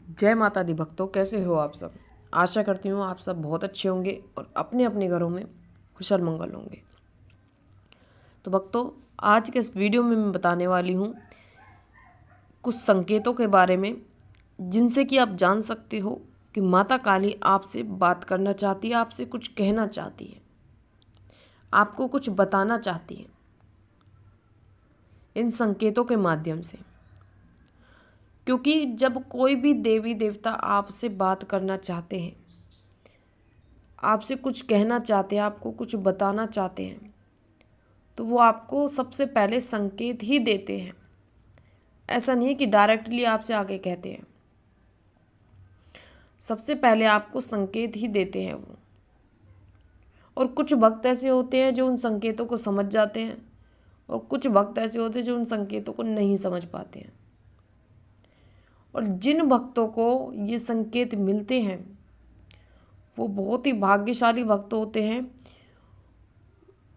जय माता दी भक्तों, कैसे हो आप सब। आशा करती हूँ आप सब बहुत अच्छे होंगे और अपने अपने घरों में कुशल मंगल होंगे। तो भक्तों, आज के इस वीडियो में मैं बताने वाली हूँ कुछ संकेतों के बारे में जिनसे कि आप जान सकते हो कि माता काली आपसे बात करना चाहती है, आपसे कुछ कहना चाहती है, आपको कुछ बताना चाहती है इन संकेतों के माध्यम से। क्योंकि जब कोई भी देवी देवता आपसे बात करना चाहते हैं, आपसे कुछ कहना चाहते हैं, आपको कुछ बताना चाहते हैं, तो वो आपको सबसे पहले संकेत ही देते हैं। ऐसा नहीं है कि डायरेक्टली आपसे आके कहते हैं, सबसे पहले आपको संकेत ही देते हैं वो। और कुछ भक्त ऐसे होते हैं जो उन संकेतों को समझ जाते हैं, और कुछ भक्त ऐसे होते हैं जो उन संकेतों को नहीं समझ पाते हैं। और जिन भक्तों को ये संकेत मिलते हैं वो बहुत ही भाग्यशाली भक्त होते हैं।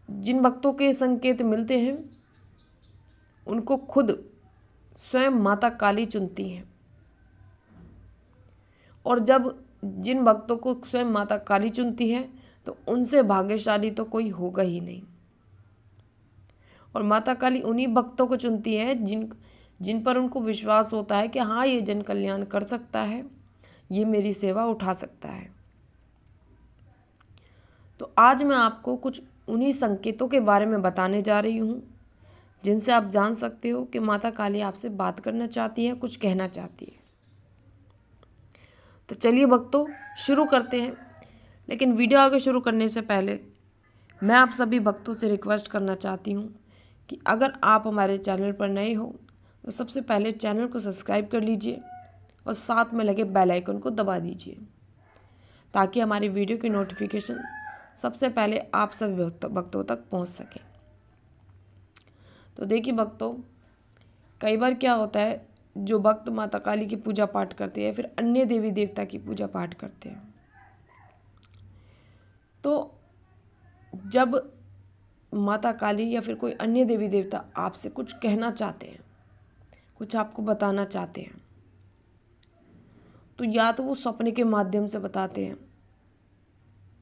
जिन भक्तों के संकेत मिलते हैं उनको खुद स्वयं माता काली चुनती हैं। और जब जिन भक्तों को स्वयं माता काली चुनती है तो उनसे भाग्यशाली तो कोई होगा ही नहीं। और माता काली उन्हीं भक्तों को चुनती है जिन पर उनको विश्वास होता है कि हाँ, ये जन कल्याण कर सकता है, ये मेरी सेवा उठा सकता है। तो आज मैं आपको कुछ उन्हीं संकेतों के बारे में बताने जा रही हूँ जिनसे आप जान सकते हो कि माता काली आपसे बात करना चाहती है, कुछ कहना चाहती है। तो चलिए भक्तों, शुरू करते हैं। लेकिन वीडियो आगे शुरू करने से पहले मैं आप सभी भक्तों से रिक्वेस्ट करना चाहती हूँ कि अगर आप हमारे चैनल पर नए हो तो सबसे पहले चैनल को सब्सक्राइब कर लीजिए और साथ में लगे बेल आइकन को दबा दीजिए, ताकि हमारी वीडियो की नोटिफिकेशन सबसे पहले आप सभी भक्तों तक पहुँच सके। तो देखिए भक्तों, कई बार क्या होता है, जो भक्त माता काली की पूजा पाठ करते हैं, फिर अन्य देवी देवता की पूजा पाठ करते हैं, तो जब माता काली या फिर कोई अन्य देवी देवता आपसे कुछ कहना चाहते हैं, कुछ आपको बताना चाहते हैं, तो या तो वो सपने के माध्यम से बताते हैं।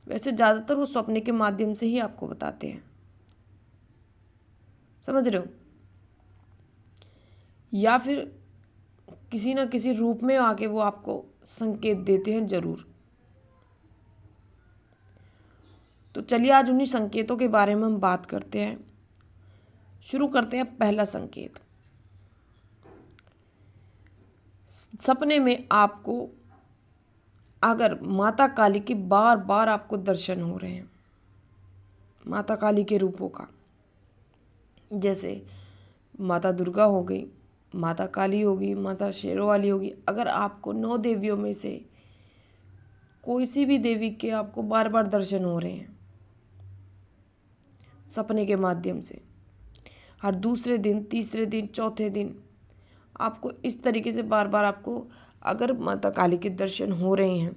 वैसे ज़्यादातर वो सपने के माध्यम से ही आपको बताते हैं, समझ रहे हो। या फिर किसी न किसी रूप में आके वो आपको संकेत देते हैं जरूर। तो चलिए आज उन्हीं संकेतों के बारे में हम बात करते हैं। शुरू करते हैं पहला संकेत। सपने में आपको अगर माता काली की बार बार आपको दर्शन हो रहे हैं, माता काली के रूपों का, जैसे माता दुर्गा हो गई, माता काली होगी, माता शेरों वाली होगी, अगर आपको 9 देवियों में से कोई सी भी देवी के आपको बार बार दर्शन हो रहे हैं सपने के माध्यम से, हर दूसरे दिन, तीसरे दिन, चौथे दिन आपको इस तरीके से बार बार आपको अगर माता काली के दर्शन हो रहे हैं,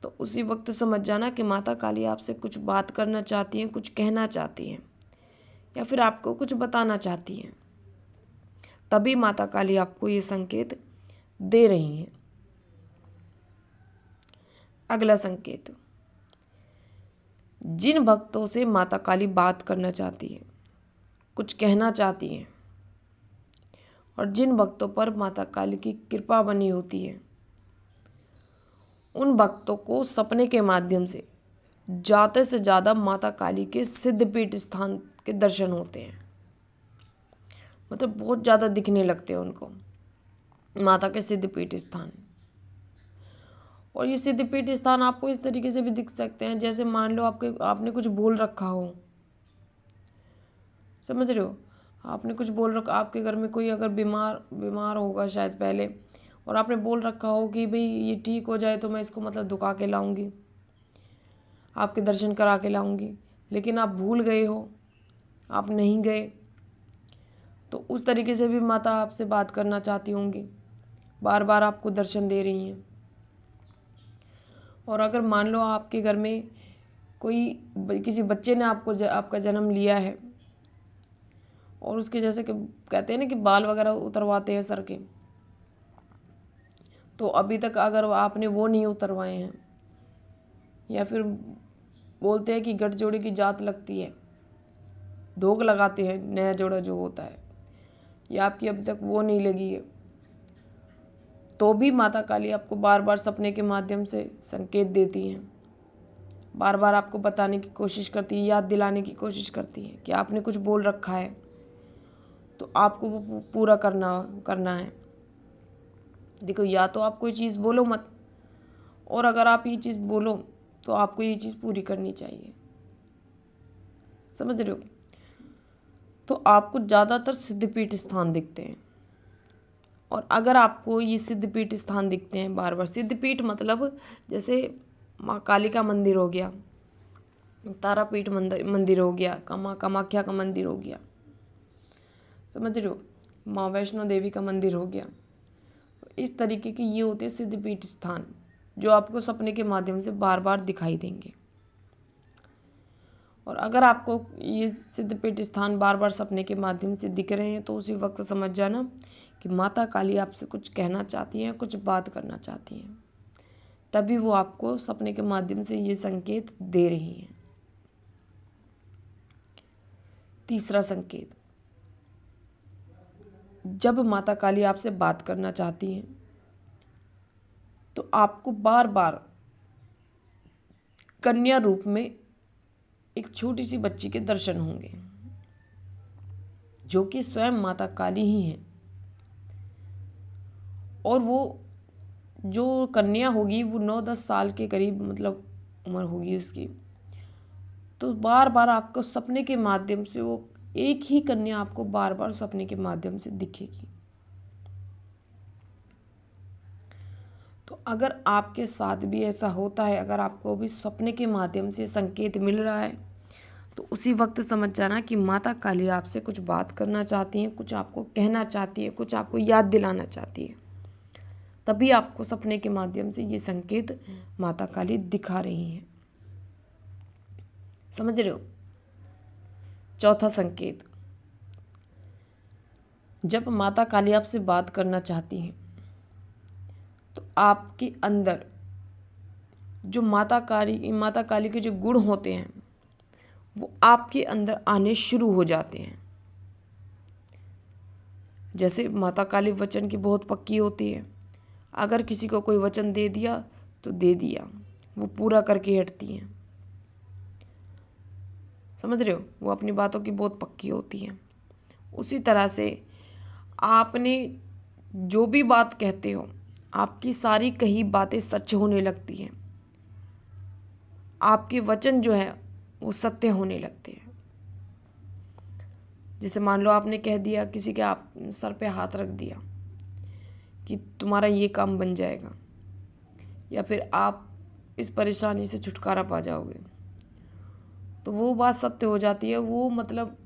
तो उसी वक्त समझ जाना कि माता काली आपसे कुछ बात करना चाहती हैं, कुछ कहना चाहती हैं, या फिर आपको कुछ बताना चाहती हैं। तभी माता काली आपको ये संकेत दे रही हैं। अगला संकेत, जिन भक्तों से माता काली बात करना चाहती है, कुछ कहना चाहती हैं, और जिन भक्तों पर माता काली की कृपा बनी होती है, उन भक्तों को सपने के माध्यम से ज़्यादा से ज़्यादा माता काली के सिद्धपीठ स्थान के दर्शन होते हैं। मतलब बहुत ज़्यादा दिखने लगते हैं उनको माता के सिद्धपीठ स्थान। और ये सिद्धपीठ स्थान आपको इस तरीके से भी दिख सकते हैं, जैसे मान लो आपने कुछ बोल रखा हो, समझ रहे हो, आपने कुछ बोल रखा, आपके घर में कोई अगर बीमार होगा शायद पहले, और आपने बोल रखा हो कि भाई ये ठीक हो जाए तो मैं इसको मतलब दुखा के लाऊंगी, आपके दर्शन करा के लाऊंगी, लेकिन आप भूल गए हो, आप नहीं गए, तो उस तरीके से भी माता आपसे बात करना चाहती होंगी, बार बार आपको दर्शन दे रही हैं। और अगर मान लो आपके घर में किसी बच्चे ने आपका जन्म लिया है, और उसके जैसे कि कहते हैं ना कि बाल वगैरह उतरवाते हैं सर के, तो अभी तक अगर आपने वो नहीं उतरवाए हैं, या फिर बोलते हैं कि गठजोड़े की जात लगती है, धोख लगाते हैं नया जोड़ा जो होता है, या आपकी अभी तक वो नहीं लगी है, तो भी माता काली आपको बार बार सपने के माध्यम से संकेत देती हैं, बार बार आपको बताने की कोशिश करती है, याद दिलाने की कोशिश करती है कि आपने कुछ बोल रखा है तो आपको वो पूरा करना है। देखो, या तो आप कोई चीज़ बोलो मत, और अगर आप ये चीज़ बोलो तो आपको ये चीज़ पूरी करनी चाहिए। समझ रहे हो? तो आपको ज़्यादातर सिद्धपीठ स्थान दिखते हैं, और अगर आपको ये सिद्धपीठ स्थान दिखते हैं बार बार, सिद्धपीठ मतलब जैसे माँ काली का मंदिर हो गया, तारापीठ मंदिर हो गया, कामाख्या का मंदिर हो गया, समझ रहे हो, माँ वैष्णो देवी का मंदिर हो गया, इस तरीके के ये होते हैं सिद्धपीठ स्थान, जो आपको सपने के माध्यम से बार बार दिखाई देंगे। और अगर आपको ये सिद्धपीठ स्थान बार बार सपने के माध्यम से दिख रहे हैं तो उसी वक्त समझ जाना कि माता काली आपसे कुछ कहना चाहती हैं, कुछ बात करना चाहती हैं, तभी वो आपको सपने के माध्यम से ये संकेत दे रही हैं। तीसरा संकेत, जब माता काली आपसे बात करना चाहती हैं तो आपको बार बार कन्या रूप में एक छोटी सी बच्ची के दर्शन होंगे, जो कि स्वयं माता काली ही हैं। और वो जो कन्या होगी वो 9-10 साल के करीब मतलब उम्र होगी उसकी, तो बार बार आपको सपने के माध्यम से वो एक ही कन्या आपको बार बार सपने के माध्यम से दिखेगी। तो अगर आपके साथ भी ऐसा होता है, अगर आपको भी सपने के माध्यम से संकेत मिल रहा है, तो उसी वक्त समझ जाना कि माता काली आपसे कुछ बात करना चाहती हैं, कुछ आपको कहना चाहती है, कुछ आपको याद दिलाना चाहती है, तभी आपको सपने के माध्यम से ये संकेत माता काली दिखा रही हैं। समझ रहे हो? चौथा संकेत, जब माता काली आपसे बात करना चाहती हैं तो आपके अंदर जो माता काली के जो गुण होते हैं वो आपके अंदर आने शुरू हो जाते हैं। जैसे माता काली वचन की बहुत पक्की होती है, अगर किसी को कोई वचन दे दिया तो दे दिया, वो पूरा करके हटती हैं। समझ रहे हो? वो अपनी बातों की बहुत पक्की होती हैं। उसी तरह से आपने जो भी बात कहते हो, आपकी सारी कही बातें सच होने लगती हैं, आपके वचन जो है वो सत्य होने लगते हैं। जैसे मान लो आपने कह दिया, किसी के आप सर पे हाथ रख दिया कि तुम्हारा ये काम बन जाएगा, या फिर आप इस परेशानी से छुटकारा पा जाओगे, तो वो बात सत्य हो जाती है। वो मतलब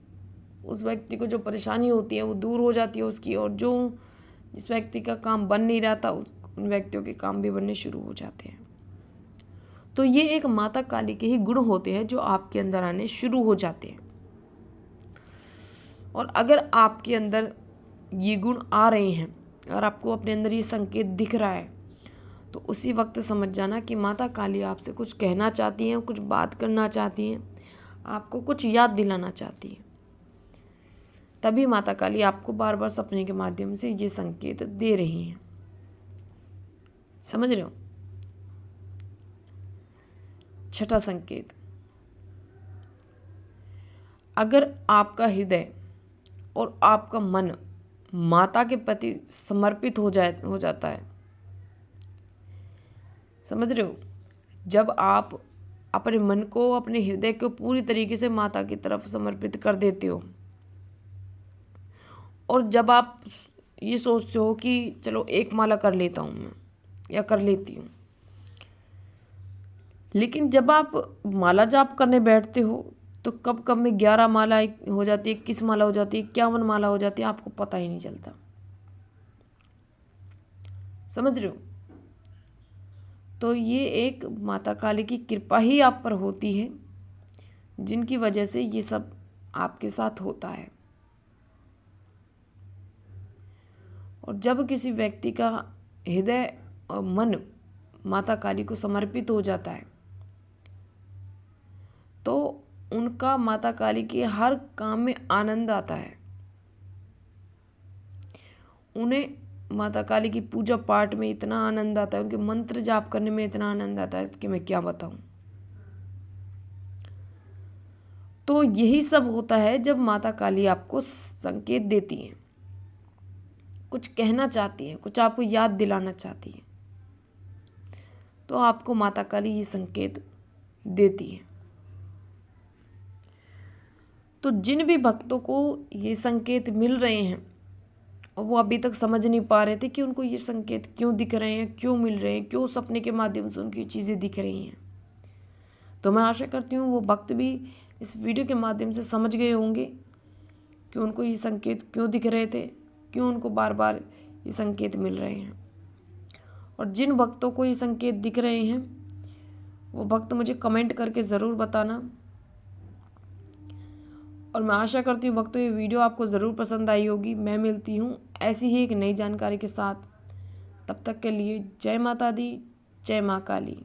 उस व्यक्ति को जो परेशानी होती है वो दूर हो जाती है उसकी, और जो जिस व्यक्ति का काम बन नहीं रहा था उन व्यक्तियों के काम भी बनने शुरू हो जाते हैं। तो ये एक माता काली के ही गुण होते हैं जो आपके अंदर आने शुरू हो जाते हैं। और अगर आपके अंदर ये गुण आ रहे हैं, अगर आपको अपने अंदर ये संकेत दिख रहा है, तो उसी वक्त समझ जाना कि माता काली आपसे कुछ कहना चाहती हैं, कुछ बात करना चाहती हैं, आपको कुछ याद दिलाना चाहती हैं। तभी माता काली आपको बार बार सपने के माध्यम से ये संकेत दे रही हैं। समझ रहे हो? छठा संकेत, अगर आपका हृदय और आपका मन माता के प्रति समर्पित हो जाता है। समझ रहे हो? जब आप अपने मन को, अपने हृदय को पूरी तरीके से माता की तरफ समर्पित कर देते हो, और जब आप ये सोचते हो कि चलो एक माला कर लेता हूँ मैं, या कर लेती हूँ, लेकिन जब आप माला जाप करने बैठते हो तो कब कब में 11 माला हो जाती है, 21 माला हो जाती है, 51 माला हो जाती है, आपको पता ही नहीं चलता। समझ रहे हो? तो ये एक माता काली की कृपा ही आप पर होती है, जिनकी वजह से ये सब आपके साथ होता है। और जब किसी व्यक्ति का हृदय मन माता काली को समर्पित हो जाता है तो उनका माता काली के हर काम में आनंद आता है। उन्हें माता काली की पूजा पाठ में इतना आनंद आता है, उनके मंत्र जाप करने में इतना आनंद आता है कि मैं क्या बताऊं। तो यही सब होता है जब माता काली आपको संकेत देती हैं, कुछ कहना चाहती है, कुछ आपको याद दिलाना चाहती है, तो आपको माता काली ये संकेत देती है। तो जिन भी भक्तों को ये संकेत मिल रहे हैं और वो अभी तक समझ नहीं पा रहे थे कि उनको ये संकेत क्यों दिख रहे हैं, क्यों मिल रहे हैं, क्यों सपने के माध्यम से उनकी चीज़ें दिख रही हैं, तो मैं आशा करती हूँ वो भक्त भी इस वीडियो के माध्यम से समझ गए होंगे कि उनको ये संकेत क्यों दिख रहे थे, क्यों उनको बार बार ये संकेत मिल रहे हैं। और जिन भक्तों को ये संकेत दिख रहे हैं वो भक्त मुझे कमेंट करके ज़रूर बताना। और मैं आशा करती हूँ भक्तों ये वीडियो आपको ज़रूर पसंद आई होगी। मैं मिलती हूँ ऐसी ही एक नई जानकारी के साथ। तब तक के लिए जय माता दी, जय माँ काली।